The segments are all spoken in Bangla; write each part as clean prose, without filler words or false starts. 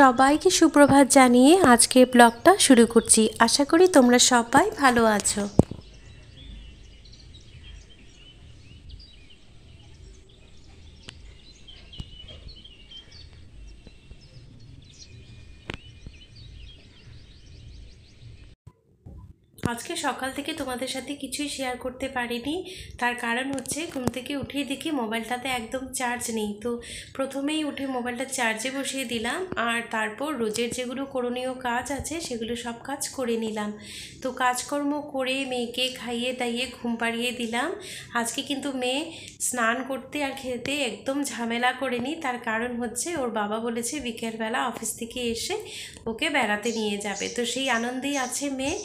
সবাইকে সুপ্রভাত জানিয়ে আজকে ব্লগটা শুরু করছি। আশা করি তোমরা সবাই ভালো আছো। আজকে সকাল থেকে তোমাদের সাথে কিছুই শেয়ার করতে পারিনি। তার কারণ হচ্ছে ঘুম থেকে উঠেই দেখি মোবাইলটাতে একদম চার্জ নেই। তো প্রথমেই উঠে মোবাইলটা চার্জে বসিয়ে দিলাম, আর তারপর রোজের যেগুলো করণীয় কাজ আছে সেগুলো সব কাজ করে নিলাম। তো কাজকর্ম করে মেয়েকে খাইয়ে দাইয়ে ঘুম পাড়িয়ে দিলাম। আজকে কিন্তু মেয়ে স্নান করতে আর খেতে একদম ঝামেলা করেনি। তার কারণ হচ্ছে ওর বাবা বলেছে বিকেলবেলা অফিস থেকে এসে ওকে বেড়াতে নিয়ে যাবে। তো সেই আনন্দেই আছে মেয়ে।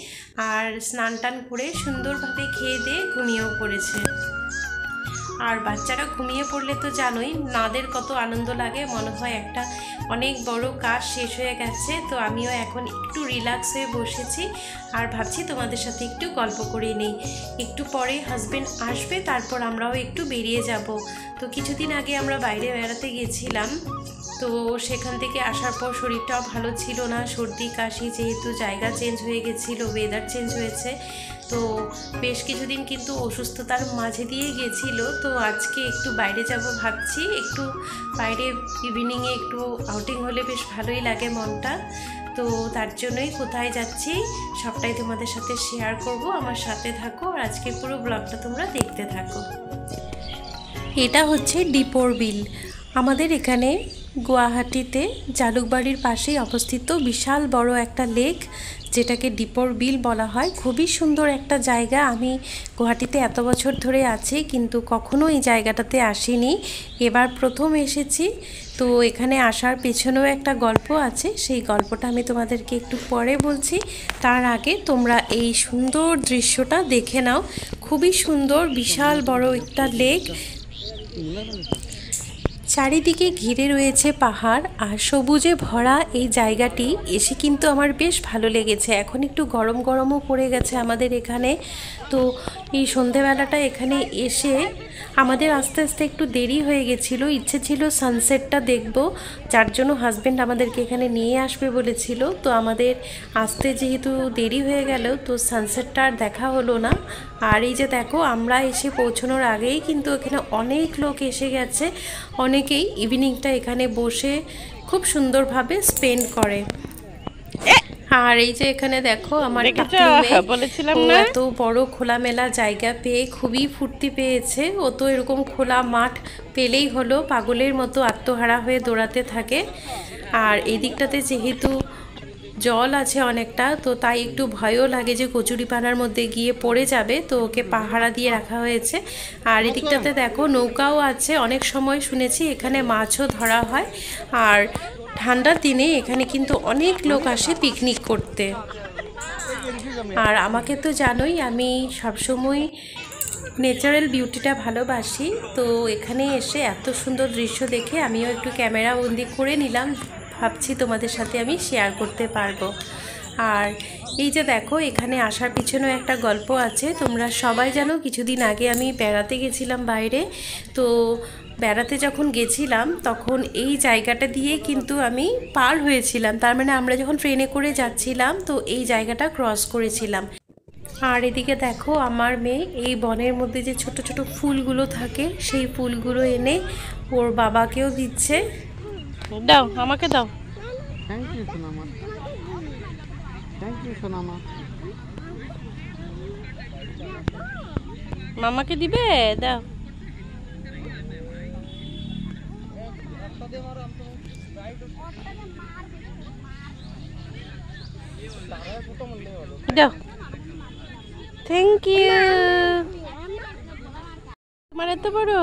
আর স্নান টান করে সুন্দরভাবে খেয়ে দিয়ে ঘুমিয়েও পড়েছে। আর বাচ্চারা ঘুমিয়ে পড়লে তো জানোই নাদের কত আনন্দ লাগে, মনে হয় একটা অনেক বড় কাজ শেষ হয়ে গেছে। তো আমিও এখন একটু রিল্যাক্স হয়ে বসেছি আর ভাবছি তোমাদের সাথে একটু গল্প করে নিই। একটু পরে হাজবেন্ড আসবে, তারপর আমরাও একটু বেরিয়ে যাব। তো কিছুদিন আগে আমরা বাইরে বেড়াতে গেছিলাম। তো সেখান থেকে আসার পর শরীরটাও ভালো ছিল না, সর্দি কাশি, যেহেতু জায়গা চেঞ্জ হয়ে গেছিলো, ওয়েদার চেঞ্জ হয়েছে। তো বেশ কিছুদিন কিন্তু অসুস্থতার মাঝে দিয়ে গেছিল। তো আজকে একটু বাইরে যাব ভাবছি, একটু বাইরে ইভিনিংয়ে একটু আউটিং হলে বেশ ভালোই লাগে মনটা। তো তার জন্যই কোথায় যাচ্ছি সবটাই তোমাদের সাথে শেয়ার করব। আমার সাথে থাকো আর আজকে পুরো ব্লগটা তোমরা দেখতে থাকো। এটা হচ্ছে দীপর বিল। আমাদের এখানে গুয়াহাটিতে জালুকবাড়ির পাশেই অবস্থিত বিশাল বড় একটা লেক, যেটাকে দীপর বিল বলা হয়। খুবই সুন্দর একটা জায়গা। আমি গুয়াহাটিতে এত বছর ধরে আছি কিন্তু কখনো এই জায়গাটাতে আসিনি, এবার প্রথম এসেছি। তো এখানে আসার পেছনেও একটা গল্প আছে, সেই গল্পটা আমি তোমাদেরকে একটু পরে বলছি। তার আগে তোমরা এই সুন্দর দৃশ্যটা দেখে নাও। খুবই সুন্দর, বিশাল বড় একটা লেক, চারিদিকে ঘিরে রয়েছে পাহাড় আর সবুজে ভরা এই জায়গাটি এসে কিন্তু আমার বেশ ভালো লেগেছে। এখন একটু গরম গরমও পড়ে গেছে আমাদের এখানে। তো এই সন্ধেবেলাটা এখানে এসে আমাদের আস্তে আস্তে একটু দেরি হয়ে গেছিলো। ইচ্ছে ছিল সানসেটটা দেখব, যার জন্য হাজব্যান্ড আমাদেরকে এখানে নিয়ে আসবে বলেছিল। তো আমাদের আসতে যেহেতু দেরি হয়ে গেল, তো সানসেটটা আর দেখা হলো না। আর এই যে দেখো, আমরা এসে পৌঁছানোর আগেই কিন্তু এখানে অনেক লোক এসে গেছে। অনেকেই ইভিনিংটা এখানে বসে খুব সুন্দরভাবে স্পেন্ড করে। আর এই যে এখানে দেখো আমার বলেছিলাম না, এত বড় খোলামেলা জায়গা পেয়ে খুবই ফুর্তি পেয়েছে। ও তো এরকম খোলা মাঠ পেলেই হলো, পাগলের মতো আত্মহারা হয়ে দৌড়াতে থাকে। আর এই দিকটাতে যেহেতু জল আছে অনেকটা, তো তাই একটু ভয়ও লাগে যে কচুরিপানার মধ্যে গিয়ে পড়ে যাবে। তো ওকে পাহারা দিয়ে রাখা হয়েছে। আর এদিকটাতে দেখো নৌকাও আছে। অনেক সময় শুনেছি এখানে মাছও ধরা হয়। আর ঠান্ডার দিনে এখানে কিন্তু অনেক লোক আসে পিকনিক করতে। আর আমাকে তো জানোই আমি সবসময় ন্যাচারাল বিউটিটা ভালোবাসি। তো এখানে এসে এত সুন্দর দৃশ্য দেখে আমিও একটু ক্যামেরা বন্দি করে নিলাম, ভাবছি তোমাদের সাথে আমি শেয়ার করতে পারবো। আর এই যে দেখো, এখানে আসার পিছনেও একটা গল্প আছে। তোমরা সবাই জানো কিছুদিন আগে আমি বেড়াতে গেছিলাম বাইরে। তো বেড়াতে যখন গেছিলাম তখন এই জায়গাটা দিয়ে কিন্তু আমি পার হয়েছিলাম। তার মানে আমরা যখন ট্রেনে করে যাচ্ছিলাম তো এই জায়গাটা ক্রস করেছিলাম। আর এদিকে দেখো আমার মেয়ে এই বনের মধ্যে যে ছোট ছোট ফুলগুলো থাকে সেই ফুলগুলো এনে ওর বাবাকেও দিচ্ছে। দাও, আমাকে দাও। থ্যাংক ইউ সোনামা, থ্যাংক ইউ সোনামা। মামাকে দিবে, দাও। দাও, থ্যাংক ইউ। তোমার এত বড়।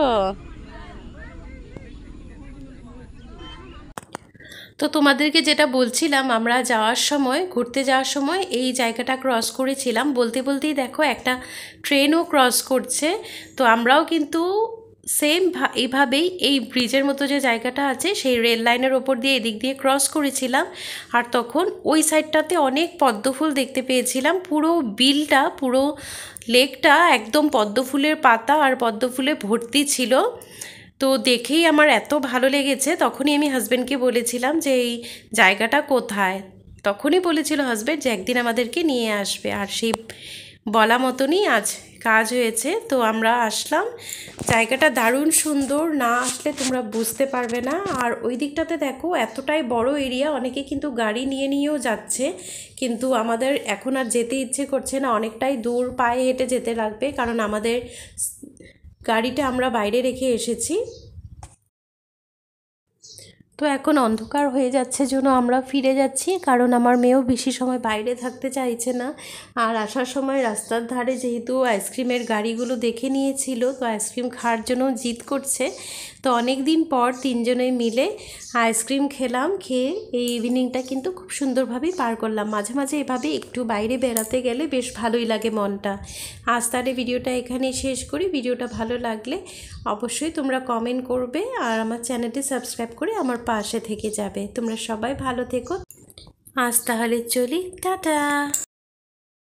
তো তোমাদেরকে যেটা বলছিলাম, আমরা যাওয়ার সময়, ঘুরতে যাওয়ার সময় এই জায়গাটা ক্রস করেছিলাম। বলতে বলতেই দেখো একটা ট্রেনও ক্রস করছে। তো আমরাও কিন্তু সেম এইভাবেই এই ব্রিজের মতো যে জায়গাটা আছে সেই রেল লাইনের ওপর দিয়ে এদিক দিয়ে ক্রস করেছিলাম। আর তখন ওই সাইডটাতে অনেক পদ্মফুল দেখতে পেয়েছিলাম। পুরো বিলটা, পুরো লেকটা একদম পদ্মফুলের পাতা আর পদ্মফুলে ভর্তি ছিল। তো দেখেই আমার এত ভালো লেগেছে, তখনই আমি হাজব্যান্ডকে বলেছিলাম যে এই জায়গাটা কোথায়। তখনই বলেছিল হাজব্যান্ড যে একদিন আমাদেরকে নিয়ে আসবে, আর সেই বলা মতনই আজ কাজ হয়েছে। তো আমরা আসলাম, জায়গাটা দারুণ সুন্দর, না আসলে তোমরা বুঝতে পারবে না। আর ওই দিকটাতে দেখো এতটাই বড় এরিয়া, অনেকে কিন্তু গাড়ি নিয়ে নিয়েও যাচ্ছে, কিন্তু আমাদের এখন আর যেতে ইচ্ছে করছে না, অনেকটাই দূর পায়ে হেঁটে যেতে লাগবে, কারণ আমাদের গাড়িটা আমরা বাইরে রেখে এসেছি। তো এখন অন্ধকার হয়ে যাচ্ছে জন্য আমরা ফিরে যাচ্ছি, কারণ আমার মেয়েও বেশি সময় বাইরে থাকতে চাইছে না। আর আসার সময় রাস্তার ধারে যেহেতু আইসক্রিমের গাড়িগুলো দেখে নিয়েছিল, তো আইসক্রিম খাওয়ার জন্য জিদ করছে। তো অনেক দিন পর তিনজনে মিলে আইসক্রিম খেলাম, খেয়ে এই ইভিনিংটা কিন্তু খুব সুন্দরভাবেই পার করলাম। মাঝে মাঝে এভাবে একটু বাইরে বেড়াতে গেলে বেশ ভালোই লাগে মনটা। আজ তাহলে ভিডিওটা এখানেই শেষ করি। ভিডিওটা ভালো লাগলে অবশ্যই তোমরা কমেন্ট করবে, আর আমার চ্যানেলটি সাবস্ক্রাইব করে আমার পাশে থেকে যাবে। তোমরা সবাই ভালো থেকো। আজ তাহলে চলি, টাটা।